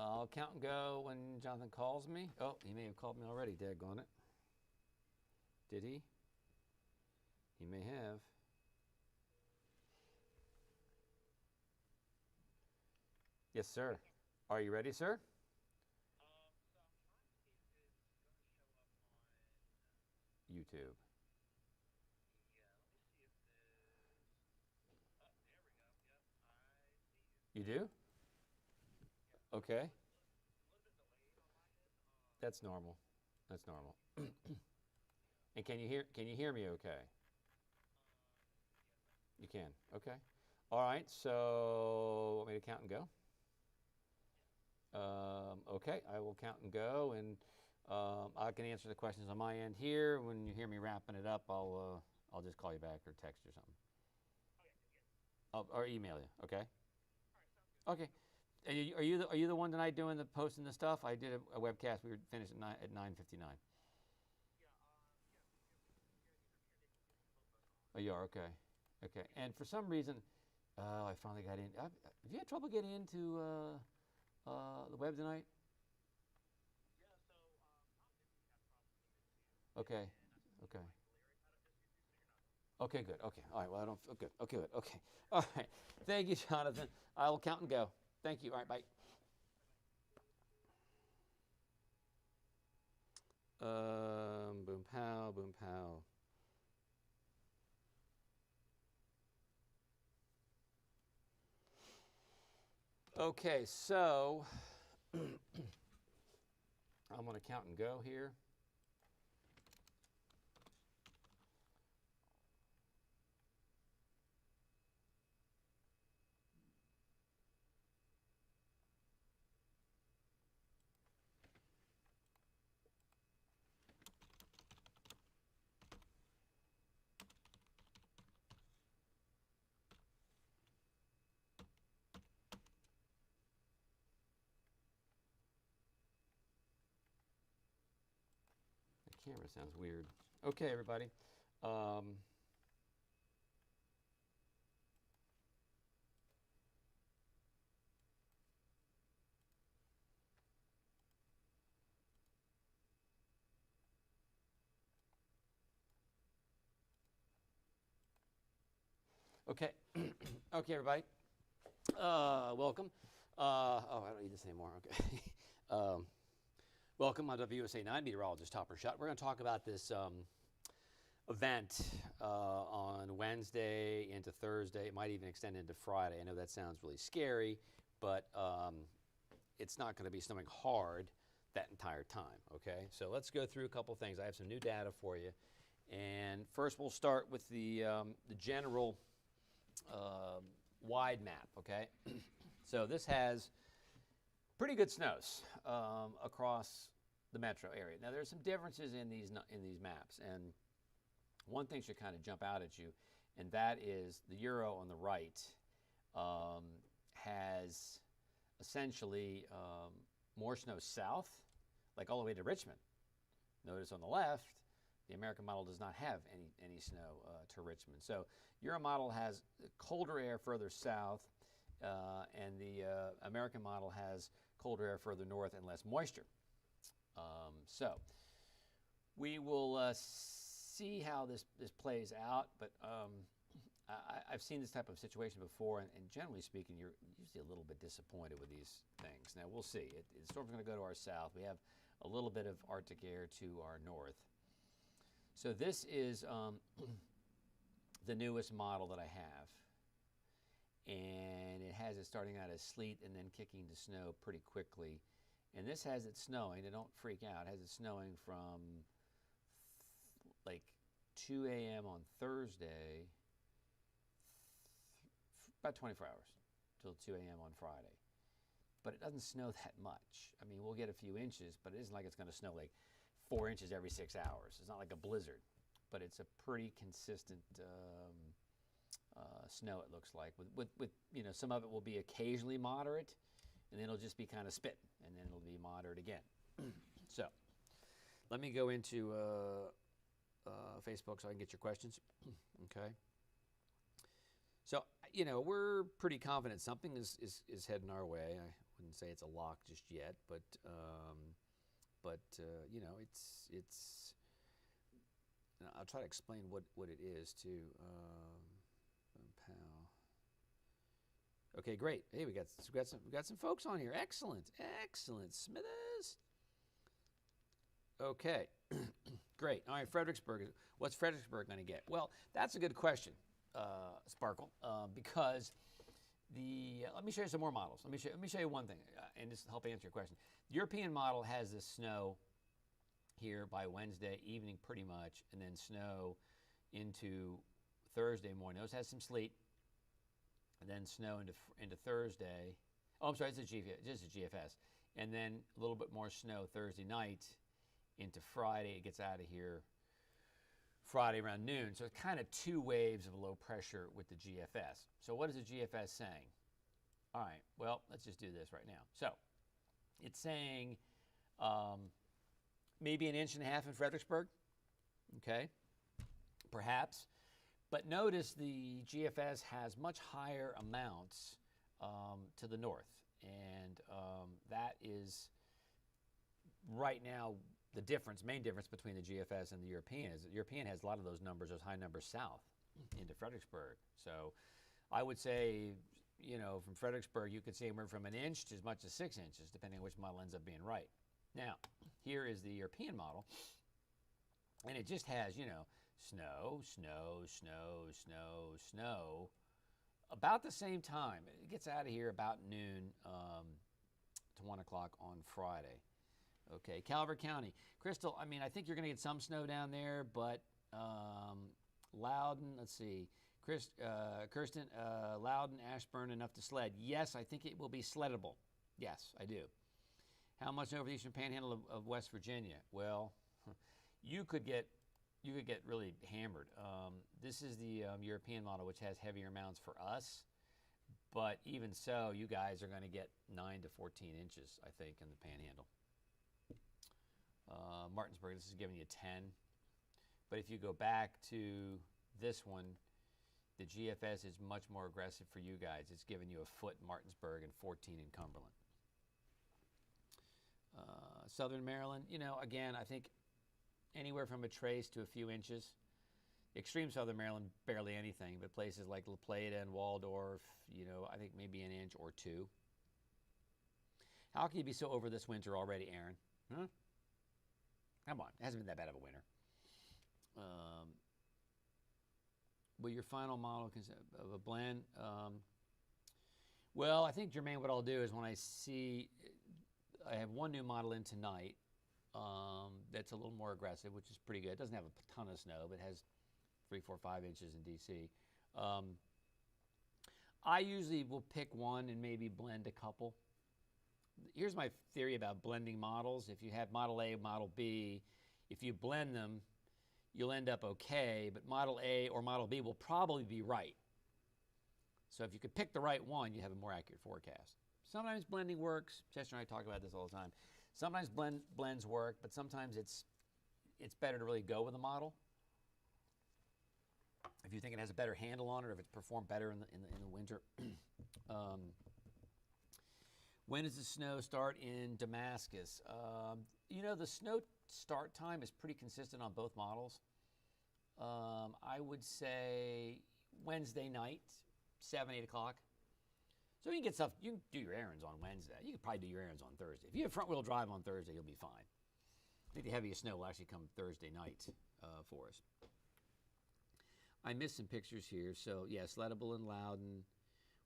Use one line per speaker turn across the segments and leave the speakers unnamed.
I'll count and go when Jonathan calls me. Oh, he may have called me already, daggone it. Did he? He may have. Yes, sir. Are you ready, sir?
So I'm trying to see if it's going to show up on.
YouTube.
Yeah, let me see if this. Oh, there we go. Yep, I see you.
You do?
Yep.
Okay.
A little bit delayed on my end.
That's normal. That's normal.
Yeah.
And can you hear me okay?
Yes, I can.
You can. Okay. All right. So want me to count and go?
Yes.
Okay, I will count and go, and I can answer the questions on my end here. When you hear me wrapping it up, I'll just call you back or text or something.
Okay. Yes.
Or email you. Okay.
All right. Sounds good.
Okay. Are you the one tonight doing the posting the stuff? I did a webcast. We were finished at 9:59.
Yeah. Yeah. Yeah. Either both of us on.
Oh, you are okay. Okay. And for some reason, I finally got in. Have you had trouble getting into the web tonight?
Yeah. So not really had problems with it too,
Okay.
and I still get
Okay.
like glaring issues, so you're not the only one.
Okay, good. Okay. All right. Well, I don't feel good. Okay, good. Okay. All right. Thank you, Jonathan. I will count and go. Thank you. All right. Bye. Boom, pow, boom, pow. Okay, so I'm going to count and go here. The camera sounds weird. Okay, everybody. Um, okay. Okay, everybody. Welcome. I don't need this anymore. Okay. Welcome. I'm WUSA 9 Meteorologist Topper Shutt. We're going to talk about this event on Wednesday into Thursday. It might even extend into Friday. I know that sounds really scary, but it's not going to be snowing hard that entire time. Okay, so let's go through a couple things. I have some new data for you, and first we'll start with the general wide map. Okay, so this has pretty good snows across the metro area. Now there's some differences in these maps, and one thing should kind of jump out at you, and that is the Euro on the right has essentially more snow south, like all the way to Richmond. Notice on the left, the American model does not have any snow to Richmond. So Euro model has colder air further south, and the American model has colder air further north and less moisture. So we will see how this plays out, but I've seen this type of situation before, and generally speaking, you're usually a little bit disappointed with these things. Now we'll see. The storm's going to go to our south. We have a little bit of Arctic air to our north. So this is the newest model that I have, and it has it starting out as sleet and then kicking to snow pretty quickly. And this has it snowing. Don't freak out. It has it snowing from like 2 a.m. on Thursday, about 24 hours till 2 a.m. on Friday. But it doesn't snow that much. I mean, we'll get a few inches, but it isn't like it's going to snow like 4 inches every 6 hours. It's not like a blizzard, but it's a pretty consistent snow, it looks like. With some of it will be occasionally moderate, and then it'll just be kind of spitting, and then it'll be moderate again. So let me go into Facebook so I can get your questions. Okay. So, we're pretty confident something is heading our way. wouldn't say it's a lock just yet, but you know, it's. I'll try to explain what it is too. Pal. Okay, great. Hey, we got some folks on here. Excellent, Smithers. Okay, great. All right, Fredericksburg. What's Fredericksburg going to get? Well, that's a good question, Sparkle, because let me show you some more models. Let me show you one thing, and this will help answer your question. The European model has this snow here by Wednesday evening, pretty much, and then snow into Thursday morning. Those has some sleet, and then snow into Thursday. Oh, I'm sorry, it's a GFS, and then a little bit more snow Thursday night into Friday. It gets out of here Friday around noon. So it's kind of two waves of low pressure with the GFS. So what is the GFS saying? All right, well, let's just do this right now. So it's saying maybe 1.5 inches in Fredericksburg, okay, perhaps. But notice the GFS has much higher amounts to the north, and that is right now the main difference between the GFS and the European is the European has a lot of those high numbers south into Fredericksburg. So I would say, you know, from Fredericksburg, you could see anywhere from 1 inch to as much as 6 inches, depending on which model ends up being right. Now, here is the European model, and it just has, you know, snow, snow, snow, snow, snow, about the same time. It gets out of here about noon to 1 o'clock on Friday. Okay, Calvert County. Crystal, I mean, I think you're going to get some snow down there, but Loudon, let's see. Kirsten, Loudon, Ashburn, enough to sled. Yes, I think it will be sleddable. Yes, I do. How much over the eastern panhandle of West Virginia? Well, you could get really hammered. This is the European model, which has heavier amounts for us. But even so, you guys are going to get 9 to 14 inches, I think, in the panhandle. Martinsburg, this is giving you 10. But if you go back to this one, the GFS is much more aggressive for you guys. It's giving you 1 foot in Martinsburg and 14 in Cumberland. Southern Maryland, you know, again, I think anywhere from a trace to a few inches. Extreme Southern Maryland, barely anything, but places like La Plata and Waldorf, you know, I think maybe 1 inch or 2. How can you be so over this winter already, Aaron? Huh? Come on, it hasn't been that bad of a winter. Will your final model consist of a blend? Well, I think, Jermaine, what I'll do is when I see, I have one new model in tonight that's a little more aggressive, which is pretty good. It doesn't have a ton of snow, but it has 3, 4, 5 inches in DC. I usually will pick one and maybe blend a couple. Here's my theory about blending models. If you have Model A, Model B, if you blend them, you'll end up okay, but Model A or Model B will probably be right. So if you could pick the right one, you have a more accurate forecast. Sometimes blending works. Chester and I talk about this all the time. Sometimes blends work, but sometimes it's better to really go with a model. If you think it has a better handle on it, or if it's performed better in the winter. When does the snow start in Damascus? You know, the snow start time is pretty consistent on both models. I would say Wednesday night, 7, 8 o'clock. So you can get stuff, you can do your errands on Wednesday. You can probably do your errands on Thursday. If you have front-wheel drive on Thursday, you'll be fine. I think the heaviest snow will actually come Thursday night for us. I missed some pictures here. So, yeah, sleddable in Loudon.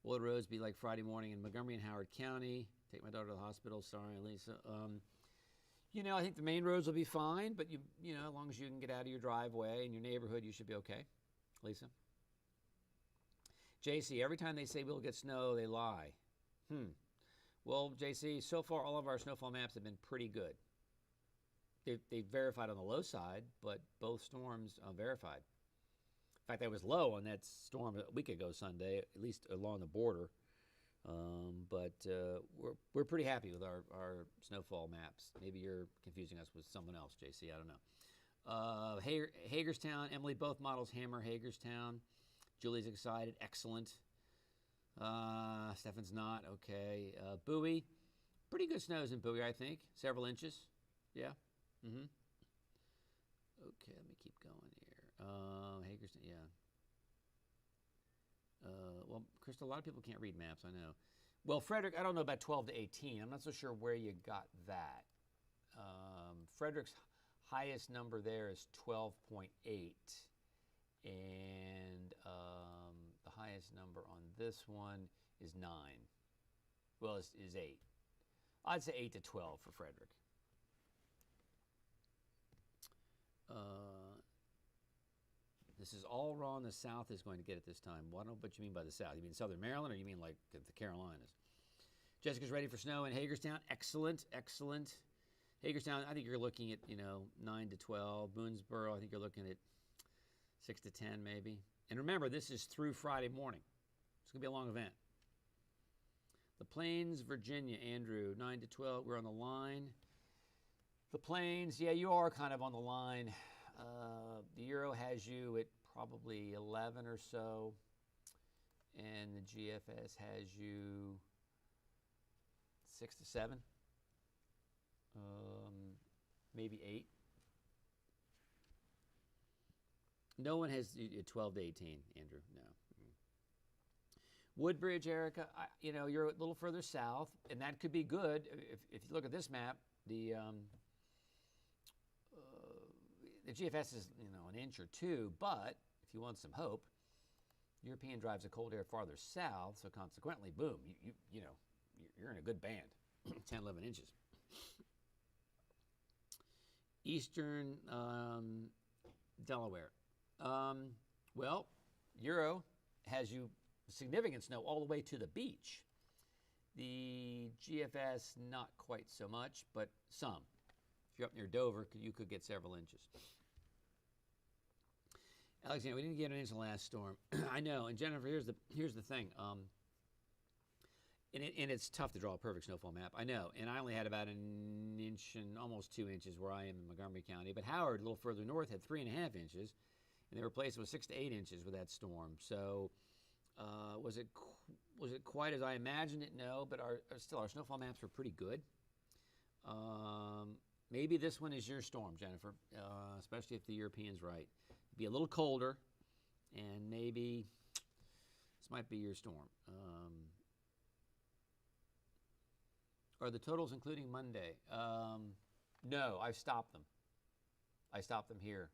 Will the roads be like Friday morning in Montgomery and Howard County? Take my daughter to the hospital. Sorry, Lisa. You know, I think the main roads will be fine, but you know, as long as you can get out of your driveway and your neighborhood, you should be okay. Lisa? JC, every time they say we'll get snow, they lie. Well, JC, so far all of our snowfall maps have been pretty good. They verified on the low side, but both storms verified. In fact, I was low on that storm a week ago Sunday, at least along the border. But we're pretty happy with our snowfall maps. Maybe you're confusing us with someone else, JC. I don't know. Hagerstown, Emily, both models hammer Hagerstown. Julie's excited. Excellent. Stefan's not. Okay. Bowie. Pretty good snows in Bowie, I think. Several inches. Yeah. Mm-hmm. Okay, let me keep going here. Hagerstown, yeah. Well, Crystal, a lot of people can't read maps, I know. Well, Frederick, I don't know about 12 to 18. I'm not so sure where you got that. Frederick's highest number there is 12.8. And the highest number on this one is 9. Well, is 8. I'd say 8 to 12 for Frederick. This is all wrong. The South is going to get it this time. What you mean by the South? You mean Southern Maryland, or you mean like the Carolinas? Jessica's ready for snow in Hagerstown. Excellent, excellent. Hagerstown, I think you're looking at 9 to 12. Boonesboro, I think you're looking at 6 to 10 maybe. And remember, this is through Friday morning. It's going to be a long event. The Plains, Virginia, Andrew, 9 to 12. We're on the line. The Plains, yeah, you are kind of on the line. The Euro has you at probably 11 or so, and the GFS has you 6 to 7, maybe 8. No one has 12 to 18, Andrew. No. Woodbridge, Erica, you're a little further south, and that could be good. If you look at this map, the GFS is an inch or two, but if you want some hope, European drives the cold air farther south, so consequently, boom, you're in a good band, 10, 11 inches. Eastern Delaware. Well, Euro has you significant snow all the way to the beach. The GFS, not quite so much, but some. If you're up near Dover, you could get several inches. Alexander, we didn't get an inch in the last storm. I know, and Jennifer, here's the thing. And it's tough to draw a perfect snowfall map. I know, and I only had about an inch and almost 2 inches where I am in Montgomery County. But Howard, a little further north, had 3.5 inches, and they replaced it with 6 to 8 inches with that storm. So, was it quite as I imagined it? No, but our snowfall maps were pretty good. Maybe this one is your storm, Jennifer, especially if the European's right. Be a little colder, and maybe this might be your storm. Are the totals including Monday? No, I've stopped them. I stopped them here.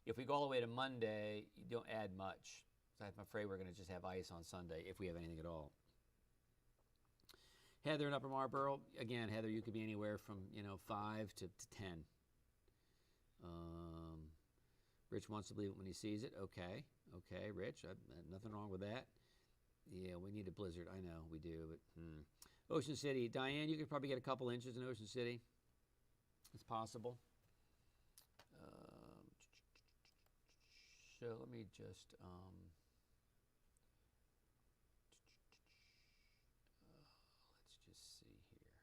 If we go all the way to Monday, you don't add much. So I'm afraid we're going to just have ice on Sunday if we have anything at all. Heather in Upper Marlboro. Again, Heather, you could be anywhere from 5 to 10. Rich wants to believe it when he sees it. Okay, Rich. Nothing wrong with that. Yeah, we need a blizzard. I know we do, but Ocean City. Diane, you could probably get a couple inches in Ocean City. It's possible. So let me just let's just see here.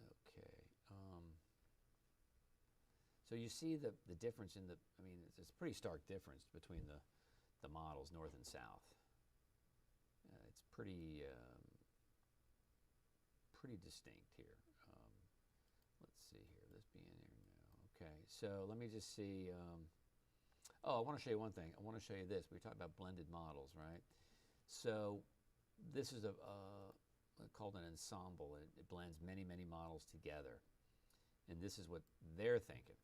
Okay. So you see the difference in it's a pretty stark difference between the models, north and south. It's pretty distinct here. Let's see here. This being there now. Okay, so let me just see. I want to show you one thing. I want to show you this. We talked about blended models, right? So this is called an ensemble. It blends many, many models together. And this is what they're thinking.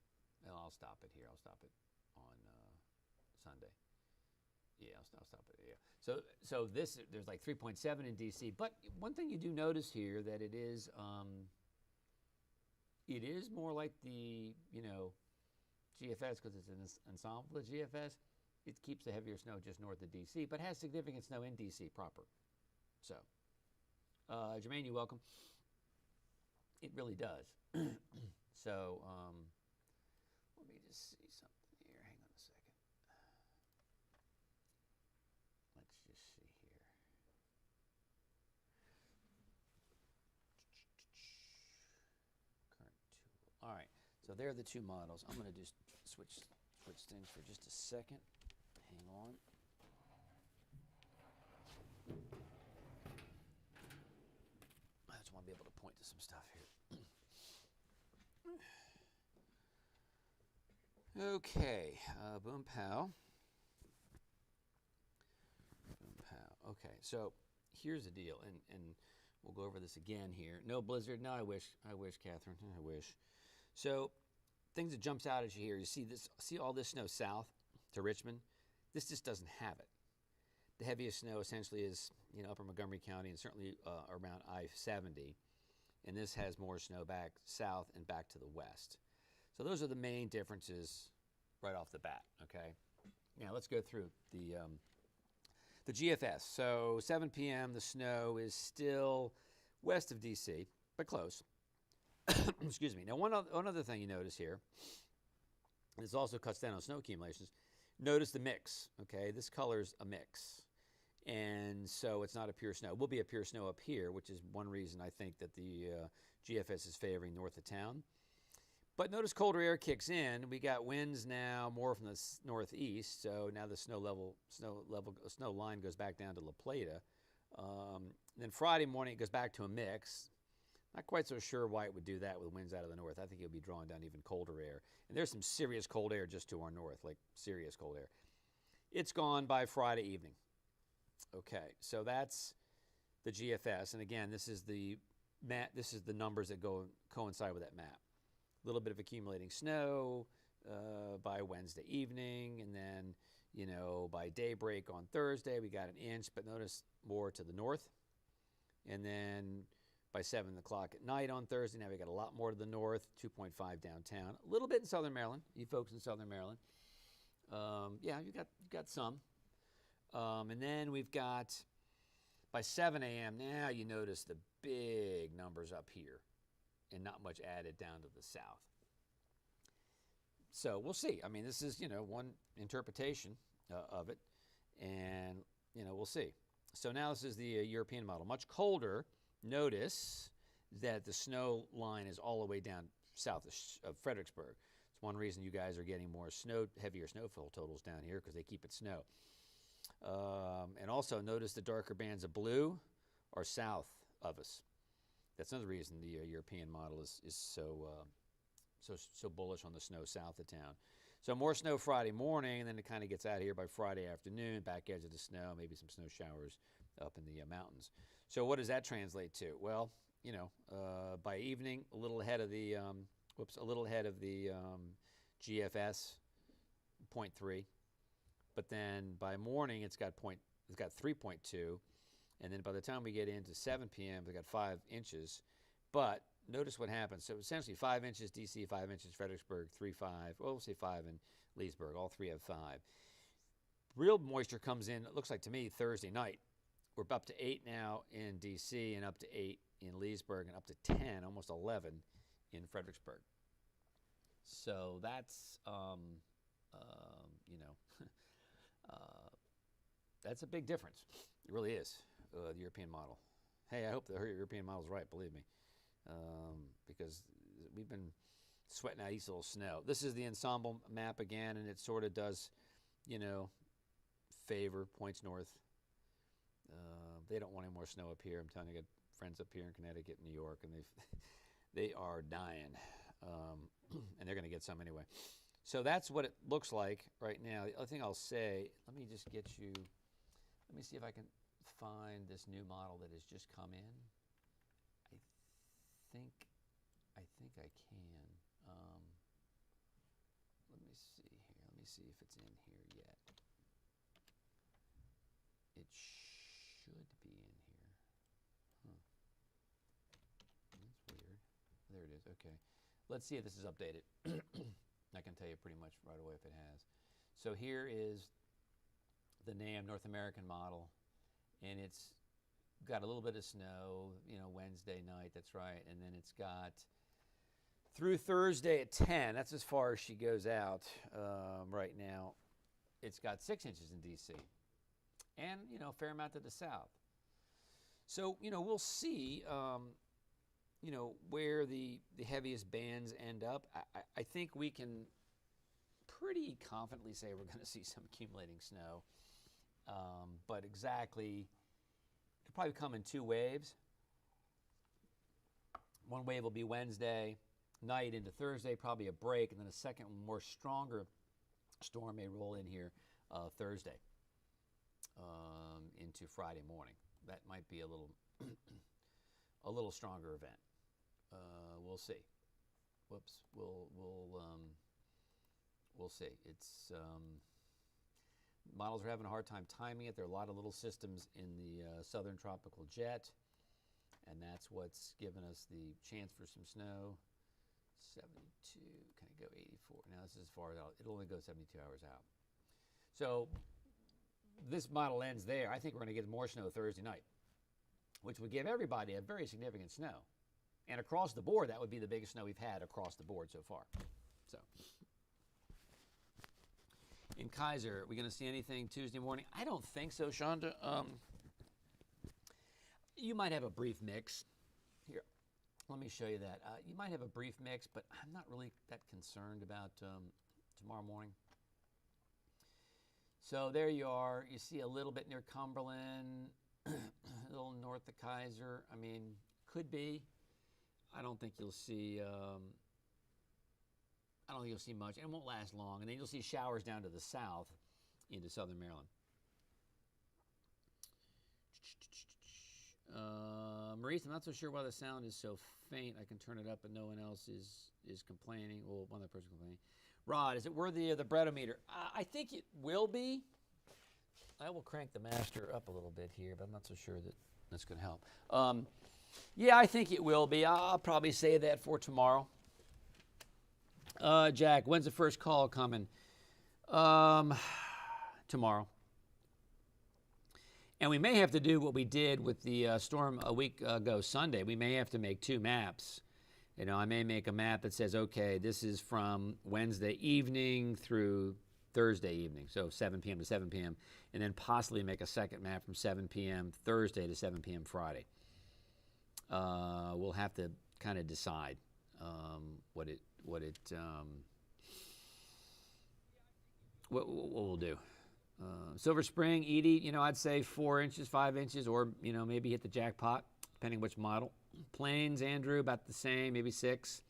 Well, I'll stop it here. I'll stop it on Sunday. Yeah, I'll stop it. Yeah. So there's like 3.7 in DC. But one thing you do notice here that it is more like the GFS because it's an ensemble of GFS. It keeps the heavier snow just north of DC, but has significant snow in DC proper. So, Jermaine, you're welcome. It really does. So, let me just see something here. Hang on a second. Let's just see here. Current tool. All right. So there are the two models. I'm going to just switch things for just a second. Hang on. be able to point to some stuff here. Okay, boom pow. Boom pow. Okay, so here's the deal, and we'll go over this again here. No blizzard. No, I wish, Catherine. I wish. So, things that jumps out at you here. You see this? See all this snow south to Richmond? This just doesn't have it. The heaviest snow essentially is, upper Montgomery County and certainly around I-70, and this has more snow back south and back to the west. So those are the main differences right off the bat. Okay. Now let's go through the GFS. So 7 p.m. the snow is still west of D.C., but close. Excuse me. Now one other thing you notice here, this also cuts down on snow accumulations. Notice the mix. Okay, this color's a mix. And so it's not a pure snow. It will be a pure snow up here, which is one reason I think that the GFS is favoring north of town. But notice colder air kicks in. We got winds now more from the northeast, so now the snow line goes back down to La Plata. Then Friday morning it goes back to a mix. Not quite so sure why it would do that with winds out of the north. I think it would be drawing down even colder air. And there's some serious cold air just to our north, like serious cold air. It's gone by Friday evening. Okay, so that's the GFS, and again, this is the numbers that coincide with that map. A little bit of accumulating snow by Wednesday evening, and then by daybreak on Thursday we got an inch, but notice more to the north. And then by 7 o'clock at night on Thursday, now we got a lot more to the north, 2.5 downtown, a little bit in southern Maryland. You folks in southern Maryland, yeah, you got some. And then we've got, by 7 a.m., now you notice the big numbers up here and not much added down to the south. So we'll see. I mean, this is, one interpretation of it, and, we'll see. So now this is the European model. Much colder. Notice that the snow line is all the way down south of Fredericksburg. It's one reason you guys are getting more heavier snowfall totals down here, because they keep it snow. And also notice the darker bands of blue are south of us. That's another reason the European model is so bullish on the snow south of town. So more snow Friday morning, and then it kind of gets out of here by Friday afternoon, back edge of the snow, maybe some snow showers up in the mountains. So what does that translate to? Well, by evening, a little ahead of the GFS, 0.3. But then by morning, it's got 3.2, and then by the time we get into 7 p.m., we got 5 inches. But notice what happens. So essentially 5 inches DC, 5 inches Fredericksburg, 3, 5. Well, we'll say 5 in Leesburg. All three have 5. Real moisture comes in, it looks like to me, Thursday night. We're up to 8 now in DC and up to 8 in Leesburg and up to 10, almost 11 in Fredericksburg. So that's, that's a big difference. It really is, the European model. Hey, I hope the European model is right, believe me, because we've been sweating out East Little Snow. This is the ensemble map again, and it sort of does, favor points north. They don't want any more snow up here. I'm telling you, I got friends up here in Connecticut, New York, and they are dying, and they're going to get some anyway. So that's what it looks like right now. The other thing I'll say, let me see if I can find this new model that has just come in. I think I can. Let me see here. Let me see if it's in here yet. It should be in here. Huh. That's weird. There it is. Okay. Let's see if this is updated. I can tell you pretty much right away if it has. So here is the NAM North American model, and it's got a little bit of snow, Wednesday night, that's right, and then it's got through Thursday at 10, that's as far as she goes out right now, it's got 6 inches in D.C. and, a fair amount to the south. So, we'll see, where the heaviest bands end up. I think we can pretty confidently say we're going to see some accumulating snow, but exactly, it'll probably come in 2 waves. One wave will be Wednesday night into Thursday, probably a break, and then a second, more stronger storm may roll in here Thursday into Friday morning. That might be a little a little stronger event. We'll see. Whoops. We'll see. It's models are having a hard time timing it. There are a lot of little systems in the southern tropical jet, and that's what's given us the chance for some snow. 72, can I go 84? Now this is as far out. It'll only go 72 hours out. So this model ends there. I think we're going to get more snow Thursday night, which would give everybody a very significant snow. And across the board, that would be the biggest snow we've had across the board so far. So in Kaiser, are we going to see anything Tuesday morning? I don't think so, Shonda. You might have a brief mix. Here, let me show you that. You might have a brief mix, but I'm not really that concerned about tomorrow morning. So there you are. You see a little bit near Cumberland, a little north of Kaiser. I mean, could be. I don't think you'll see. I don't think you'll see much, and it won't last long. And then you'll see showers down to the south into southern Maryland. Maurice, I'm not so sure why the sound is so faint. I can turn it up, but no one else is complaining. Well, one other person complaining. Rod, is it worthy of the breadometer? I think it will be. I will crank the master up a little bit here, but I'm not so sure that that's going to help. Yeah, I think it will be. I'll probably say that for tomorrow. Jack, when's the first call coming? Tomorrow. And we may have to do what we did with the storm a week ago Sunday. We may have to make two maps. You know, I may make a map that says, okay, this is from Wednesday evening through Thursday evening, so 7 p.m. to 7 p.m., and then possibly make a second map from 7 p.m. Thursday to 7 p.m. Friday. We'll have to kind of decide what we'll do. Silver Spring, Edie, you know, I'd say 4 inches, 5 inches, or, you know, maybe hit the jackpot, depending which model. Plains, Andrew, about the same, maybe 6.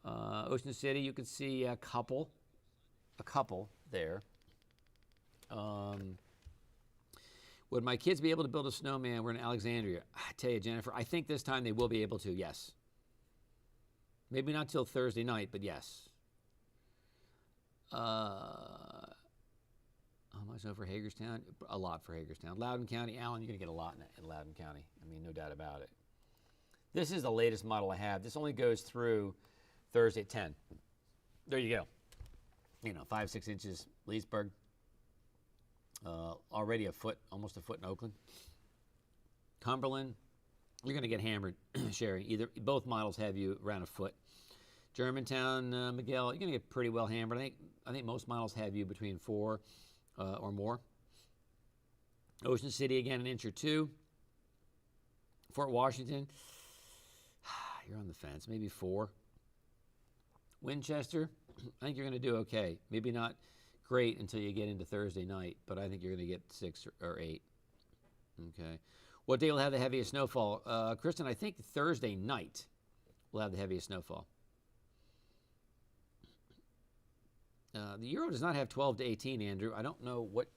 Ocean City, you could see a couple there. Would my kids be able to build a snowman? We're in Alexandria. I tell you, Jennifer, I think this time they will be able to, yes. Maybe not till Thursday night, but yes. How much over Hagerstown? A lot for Hagerstown. Loudoun County, Allen, you're going to get a lot in Loudoun County. I mean, no doubt about it. This is the latest model I have. This only goes through Thursday at 10. There you go. You know, 5, 6 inches, Leesburg. Already a foot, almost a foot in Oakland. Cumberland, you're going to get hammered, Sherry. Both models have you around a foot. Germantown, Miguel, you're going to get pretty well hammered. I think most models have you between 4 or more. Ocean City, again, an inch or 2. Fort Washington, you're on the fence, maybe 4. Winchester, I think you're going to do okay. Maybe not great until you get into Thursday night, but I think you're going to get 6 or 8. Okay. What day will have the heaviest snowfall? Kristen, I think Thursday night will have the heaviest snowfall. The Euro does not have 12 to 18, Andrew. I don't know what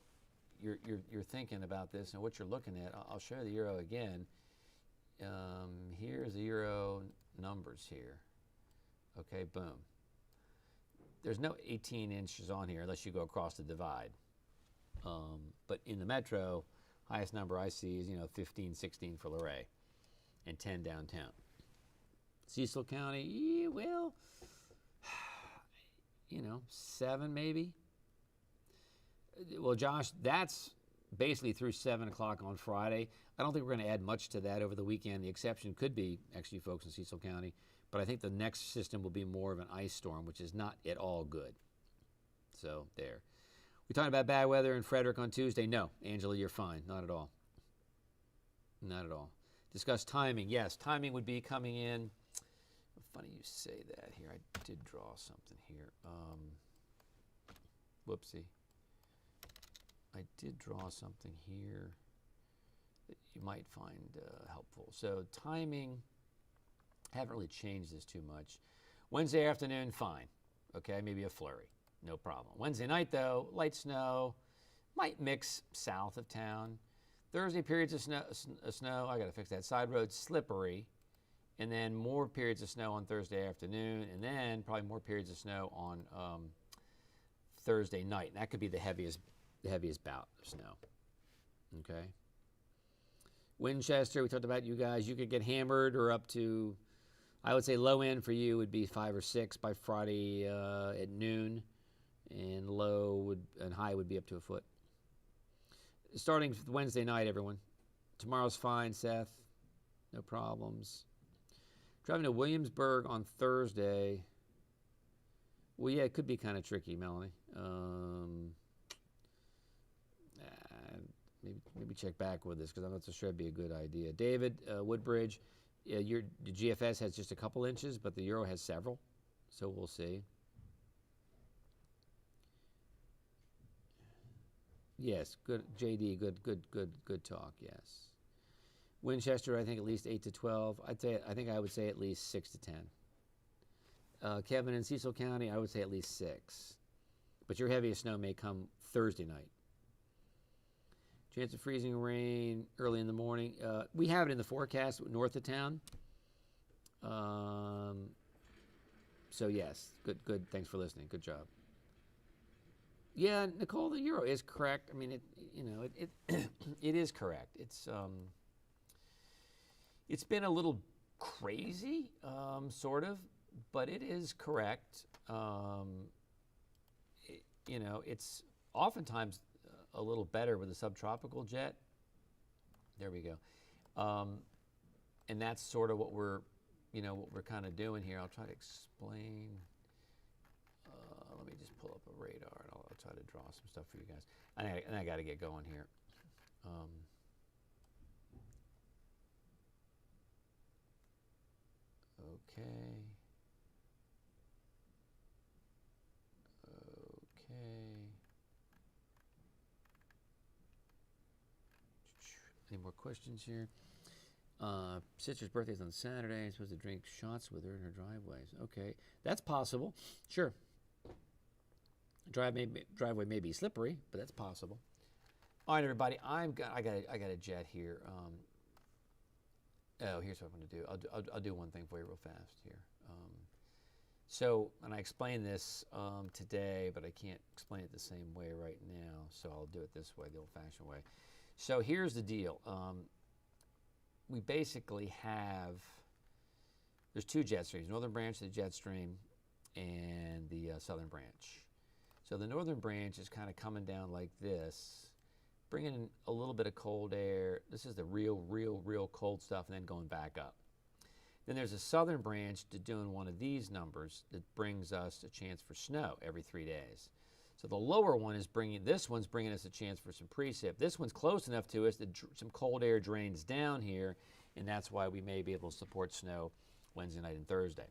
you're thinking about this and what you're looking at. I'll show you the Euro again. Here's the Euro numbers here. Okay, boom. There's no 18 inches on here unless you go across the divide. But in the metro, highest number I see is, 15, 16 for Luray and 10 downtown. Cecil County, well, 7 maybe. Well, Josh, that's basically through 7 o'clock on Friday. I don't think we're going to add much to that over the weekend. The exception could be actually folks in Cecil County. But I think the next system will be more of an ice storm, which is not at all good. So there. We talking about bad weather in Frederick on Tuesday? No, Angela, you're fine. Not at all. Not at all. Discuss timing. Yes, timing would be coming in. Funny you say that here. I did draw something here. Whoopsie. I did draw something here that you might find helpful. So timing Haven't really changed this too much. Wednesday afternoon, fine. Okay, maybe a flurry, no problem. Wednesday night, though, light snow, might mix south of town. Thursday, periods of snow. I got to fix that. Side roads, slippery. And then more periods of snow on Thursday afternoon, and then probably more periods of snow on Thursday night. And that could be the heaviest bout of snow. Okay. Winchester, we talked about you guys. You could get hammered or up to, I would say low end for you would be 5 or 6 by Friday at noon, and high would be up to a foot. Starting Wednesday night, everyone. Tomorrow's fine, Seth. No problems. Driving to Williamsburg on Thursday. Well, yeah, it could be kind of tricky, Melanie. Maybe check back with this because I'm not so sure it'd be a good idea. David, Woodbridge, the GFS has just a couple inches, but the Euro has several, so we'll see. Yes, good, JD, good talk. Yes. Winchester, I think at least 8 to 12. I think I would say at least 6 to 10. Kevin in Cecil County, I would say at least 6. But your heaviest snow may come Thursday night. Chance of freezing rain early in the morning. We have it in the forecast north of town. So yes, good. Thanks for listening. Good job. Yeah, Nicole, the Euro is correct. I mean, it it is correct. It's been a little crazy, sort of, but it is correct. It's oftentimes a little better with a subtropical jet. There we go. And that's sort of what we're kind of doing here. I'll try to explain. Let me just pull up a radar and I'll try to draw some stuff for you guys. And I got to get going here. Okay. Any more questions here? Sister's birthday's on Saturday. I'm supposed to drink shots with her in her driveways. Okay, that's possible. Sure. Driveway may be slippery, but that's possible. All right, everybody. I got a jet here. Here's what I'm going to do. I'll do one thing for you real fast here. And I explained this today, but I can't explain it the same way right now. So I'll do it this way, the old-fashioned way. So here's the deal. We basically there's 2 jet streams, northern branch of the jet stream and the southern branch. So the northern branch is kind of coming down like this, bringing in a little bit of cold air. This is the real cold stuff, and then going back up. Then there's a southern branch to doing one of these numbers that brings us a chance for snow every 3 days. So the lower one is this one's bringing us a chance for some precip. This one's close enough to us that some cold air drains down here, and that's why we may be able to support snow Wednesday night and Thursday.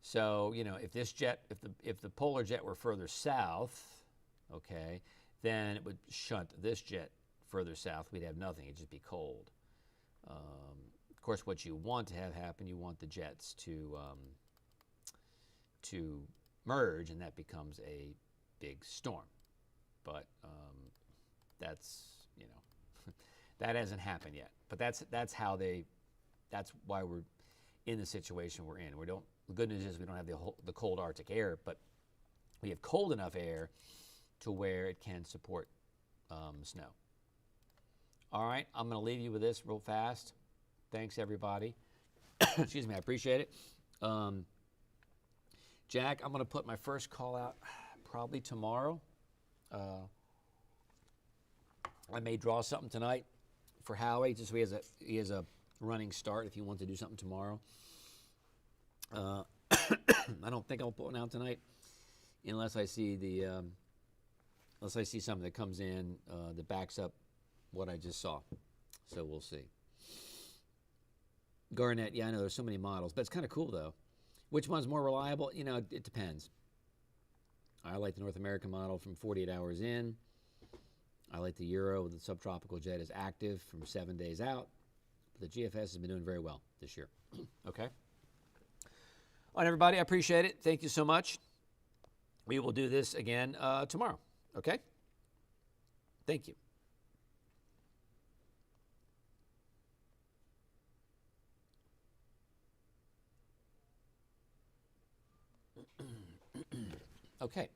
So, if the polar jet were further south, okay, then it would shunt this jet further south. We'd have nothing. It'd just be cold. Of course, what you want to have happen, you want the jets to merge, and that becomes a big storm. But that's that hasn't happened yet. But that's why we're in the situation we're in. The good news is we don't have the cold Arctic air, but we have cold enough air to where it can support snow. All right, I'm going to leave you with this real fast. Thanks, everybody. Excuse me, I appreciate it. Jack, I'm going to put my first call out probably tomorrow. I may draw something tonight for Howie, just so he has a running start if you want to do something tomorrow. I don't think I'll put one out tonight unless I see something that comes in that backs up what I just saw. So we'll see. Garnet, yeah, I know there's so many models, but it's kind of cool though. Which one's more reliable? It depends. I like the North American model from 48 hours in. I like the Euro with the subtropical jet is active from 7 days out. The GFS has been doing very well this year. Okay. All right, everybody, I appreciate it. Thank you so much. We will do this again tomorrow. Okay? Thank you. Okay.